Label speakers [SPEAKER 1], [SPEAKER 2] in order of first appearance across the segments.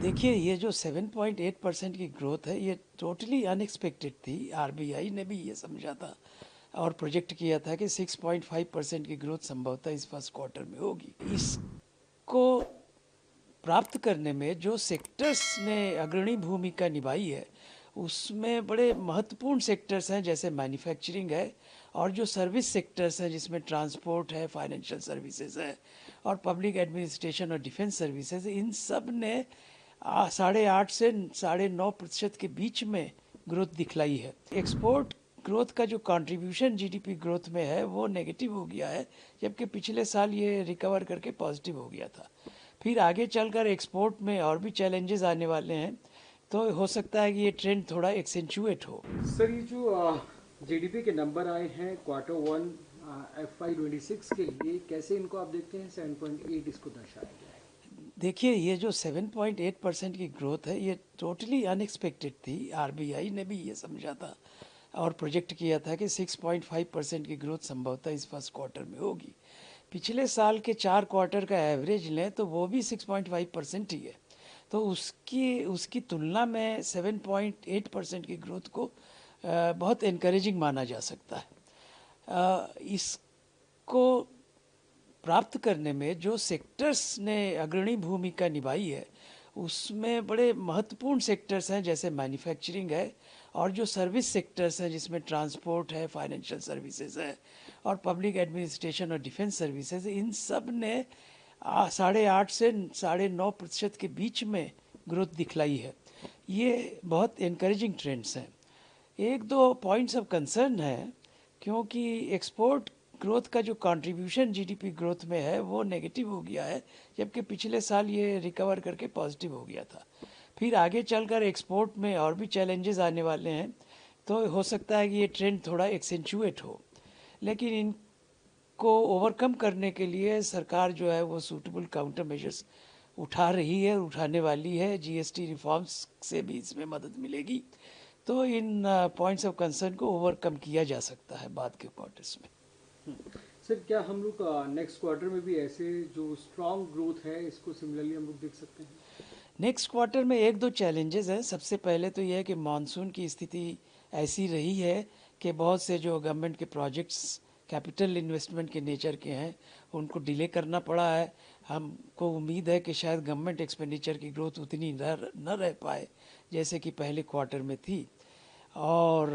[SPEAKER 1] देखिए, ये जो 7.8% की ग्रोथ है, ये टोटली अनएक्सपेक्टेड थी। आरबीआई ने भी ये समझा था और प्रोजेक्ट किया था कि 6.5% की ग्रोथ संभवतः इस फर्स्ट क्वार्टर में होगी। इसको प्राप्त करने में जो सेक्टर्स ने अग्रणी भूमिका निभाई है, उसमें बड़े महत्वपूर्ण सेक्टर्स हैं, जैसे मैन्युफैक्चरिंग है और जो सर्विस सेक्टर्स हैं, जिसमें ट्रांसपोर्ट है, फाइनेंशियल सर्विसेज है और पब्लिक एडमिनिस्ट्रेशन और डिफेंस सर्विसेज। इन सब ने 8.5 से 9.5% के बीच में ग्रोथ दिखलाई है। एक्सपोर्ट ग्रोथ का जो कंट्रीब्यूशन जीडीपी ग्रोथ में है वो नेगेटिव हो गया है, जबकि पिछले साल ये रिकवर करके पॉजिटिव हो गया था। फिर आगे चलकर एक्सपोर्ट में और भी चैलेंजेस आने वाले हैं, तो हो सकता है कि ये ट्रेंड थोड़ा एक्सेंचुएट हो।
[SPEAKER 2] सर, ये जो जीडीपी के नंबर आए हैं Q1 FY26 के लिए, कैसे इनको आप देखते हैं? 7.8 इसको दर्शाया गया है।
[SPEAKER 1] देखिए, ये जो 7.8% की ग्रोथ है, ये टोटली अनएक्सपेक्टेड थी। आरबीआई ने भी ये समझा था और प्रोजेक्ट किया था कि 6.5% की ग्रोथ संभवतः इस फर्स्ट क्वार्टर में होगी। पिछले साल के 4 क्वार्टर का एवरेज लें तो वो भी 6.5% ही है। तो उसकी उसकी तुलना में 7.8% की ग्रोथ को बहुत इनकरेजिंग माना जा सकता है। इसको प्राप्त करने में जो सेक्टर्स ने अग्रणी भूमिका निभाई है, उसमें बड़े महत्वपूर्ण सेक्टर्स हैं, जैसे मैन्युफैक्चरिंग है और जो सर्विस सेक्टर्स हैं, जिसमें ट्रांसपोर्ट है, फाइनेंशियल सर्विसेज है और पब्लिक एडमिनिस्ट्रेशन और डिफेंस सर्विसेज। इन सब ने 8.5 से 9.5% के बीच में ग्रोथ दिखलाई है। ये बहुत इनकरेजिंग ट्रेंड्स हैं। एक दो पॉइंट्स ऑफ कंसर्न है, क्योंकि एक्सपोर्ट ग्रोथ का जो कंट्रीब्यूशन जीडीपी ग्रोथ में है वो नेगेटिव हो गया है, जबकि पिछले साल ये रिकवर करके पॉजिटिव हो गया था। फिर आगे चलकर एक्सपोर्ट में और भी चैलेंजेस आने वाले हैं, तो हो सकता है कि ये ट्रेंड थोड़ा एक्सेंचुएट हो। लेकिन इनको ओवरकम करने के लिए सरकार जो है वो सूटेबल काउंटर मेजर्स उठा रही है, उठाने वाली है। जीएसटी रिफॉर्म्स से भी इसमें मदद मिलेगी, तो इन पॉइंट्स ऑफ कंसर्न को ओवरकम किया जा सकता है बाद के क्वार्टर्स में।
[SPEAKER 2] सर, क्या हम लोग नेक्स्ट क्वार्टर में भी ऐसे जो स्ट्रांग ग्रोथ है इसको सिमिलरली हम लोग देख सकते हैं?
[SPEAKER 1] नेक्स्ट क्वार्टर में एक दो चैलेंजेस हैं। सबसे पहले तो यह है कि मानसून की स्थिति ऐसी रही है कि बहुत से जो गवर्नमेंट के प्रोजेक्ट्स कैपिटल इन्वेस्टमेंट के नेचर के हैं, उनको डिले करना पड़ा है। हमको उम्मीद है कि शायद गवर्नमेंट एक्सपेंडिचर की ग्रोथ उतनी न रह पाए जैसे कि पहले क्वार्टर में थी, और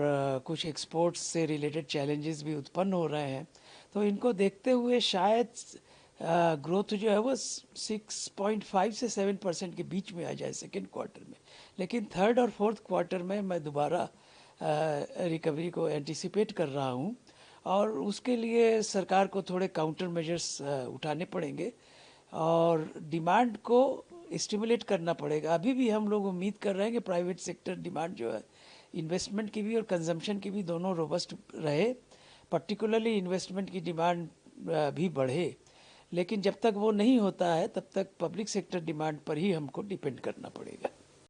[SPEAKER 1] कुछ एक्सपोर्ट्स से रिलेटेड चैलेंजेस भी उत्पन्न हो रहे हैं। तो इनको देखते हुए शायद ग्रोथ जो है वो 6.5 से 7% के बीच में आ जाए सेकेंड क्वार्टर में। लेकिन थर्ड और फोर्थ क्वार्टर में मैं दोबारा रिकवरी को एंटिसिपेट कर रहा हूँ, और उसके लिए सरकार को थोड़े काउंटर मेजर्स उठाने पड़ेंगे और डिमांड को स्टिमुलेट करना पड़ेगा। अभी भी हम लोग उम्मीद कर रहे हैं कि प्राइवेट सेक्टर डिमांड जो है, इन्वेस्टमेंट की भी और कंजम्पशन की भी, दोनों रोबस्ट रहे। पर्टिकुलरली इन्वेस्टमेंट की डिमांड भी बढ़े। लेकिन जब तक वो नहीं होता है, तब तक पब्लिक सेक्टर डिमांड पर ही हमको डिपेंड करना पड़ेगा।